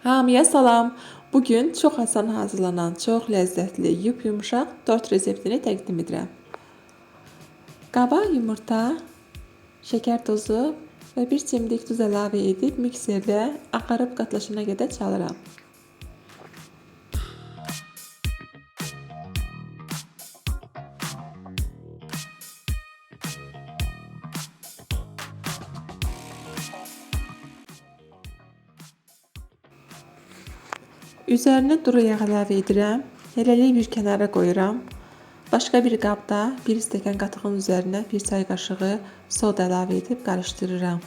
Hamıya salam. Bugün çox asan hazırlanan, çox ləzzətli, yumuşaq tort reseptini təqdim edirəm. Qaba yumurta, şəkər tozu və bir çimdik duz əlavə edib mikserdə axarıb qatlaşana qədər çalıram. Üzərinə duru yağ əlavə edirəm. Hələlik bir kənara qoyuram. Başqa bir qabda 1 stəkan qatığın üzərinə 1 çay qaşığı soda əlavə edib qarışdırıram.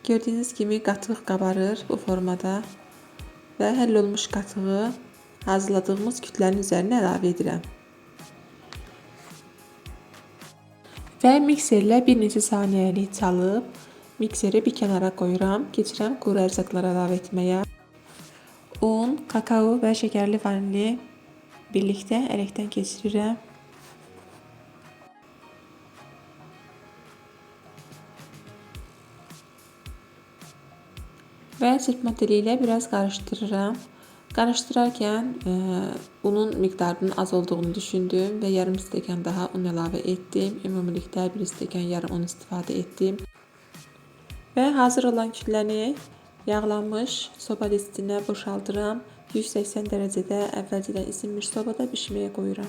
Gördüyünüz kimi qatıq qabarır bu formada və həll olmuş qatığı hazırladığımız kütlənin üzərinə əlavə edirəm. Və mikserlə bir neçə saniyəlik çalıb mikseri bir kənara qoyuram. Keçirəm quru ərzaqlar əlavə etməyə. Un, kakao və şəkərli vanili birlikdə ələkdən keçirirəm. Və çırpma teli ilə biraz qarışdırıram. Qarışdırarkən unun miqdarının az olduğunu düşündüm və yarım stəkan daha un əlavə etdim. Ümumilikdə 1 stəkan yarım un istifadə etdim. Və hazır olan kütləni yağlanmış soba distinə boşaldıram. 180 dərəcədə əvvəlcədən isinmiş sobada bişməyə qoyuram.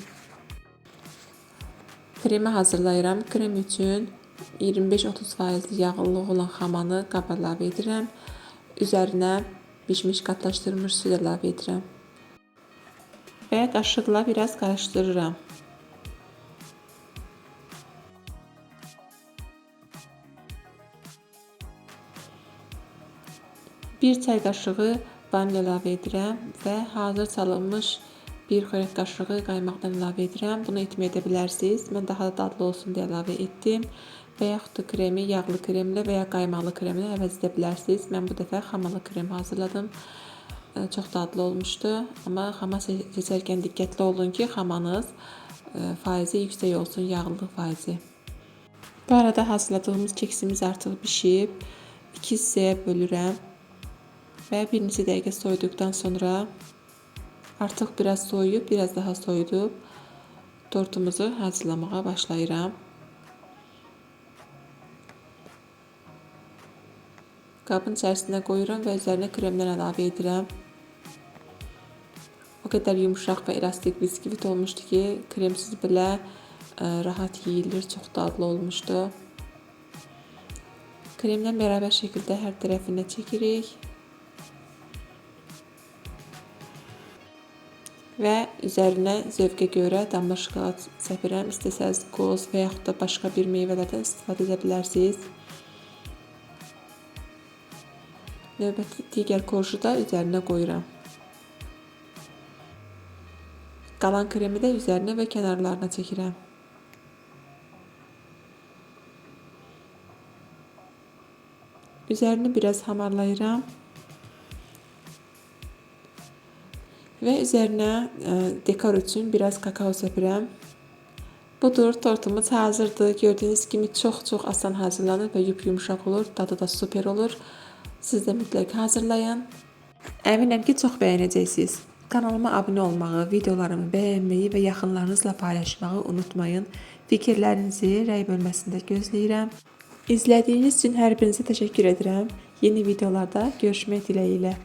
Kremi hazırlayıram. Krem üçün 25-30% yağlılıq olan xamanı qaba əlavə edirəm. Üzərinə bişmiş qatlaşdırılmış süd əlavə edirəm. Və qaşıqla biraz qarışdırıram. Bir çay qaşığı vanil əlavə edirəm və hazır çalınmış bir xörək qaşığı qaymaqdan əlavə edirəm. Bunu etməyə də bilərsiniz. Mən daha da dadlı olsun deyə əlavə etdim. Və yaxud da kremi yağlı kremlə və ya qaymaqlı kremlə əvəz edə bilərsiniz. Mən bu dəfə xamalı krem hazırladım. Çox dadlı olmuşdu. Amma xama seçərkən diqqətli olun ki, xamanız faizi yüksək olsun, yağlılıq faizi. Bu arada hazırladığımız keksimiz artıq bişib. 2 hissəyə bölürəm. Və bir neçə dəqiqə soyuduqdan sonra artıq biraz soyuyub, biraz daha soyudub tortumuzu hazırlamağa başlayıram. Qabın içərisinə qoyuram və üzərinə kremdən əlavə edirəm. O qədər yumuşaq və elastik biskvit olmuşdu ki, kremsiz belə rahat yeyilir, çox dadlı olmuşdu. Kremlə bərabər şəkildə hər tərəfinə çəkirik. Və üzərinə zövqə görə damla şokolad səpirəm. İstəsəniz qoz və yaxud da başqa bir meyvələrdən istifadə edə bilərsiniz. Növbəti digər korju da üzərinə qoyuram. Qalan kremi də üzərinə və kənarlarına çəkirəm. Üzərini biraz hamarlayıram. Və üzərinə dekor üçün biraz kakao səpirəm. Budur, tortumuz hazırdır. Gördüyünüz kimi çox asan hazırlanır və yumuşaq olur. Dadı da super olur. Siz də mütləq hazırlayın. Əminəm ki, çox bəyənəcəksiniz. Kanalıma abunə olmağı, videolarımı bəyənməyi və yaxınlarınızla paylaşmağı unutmayın. Fikirlərinizi rəy bölməsində gözləyirəm. İzlədiyiniz üçün hər birinizə təşəkkür edirəm. Yeni videolarda görüşmək diləyilə.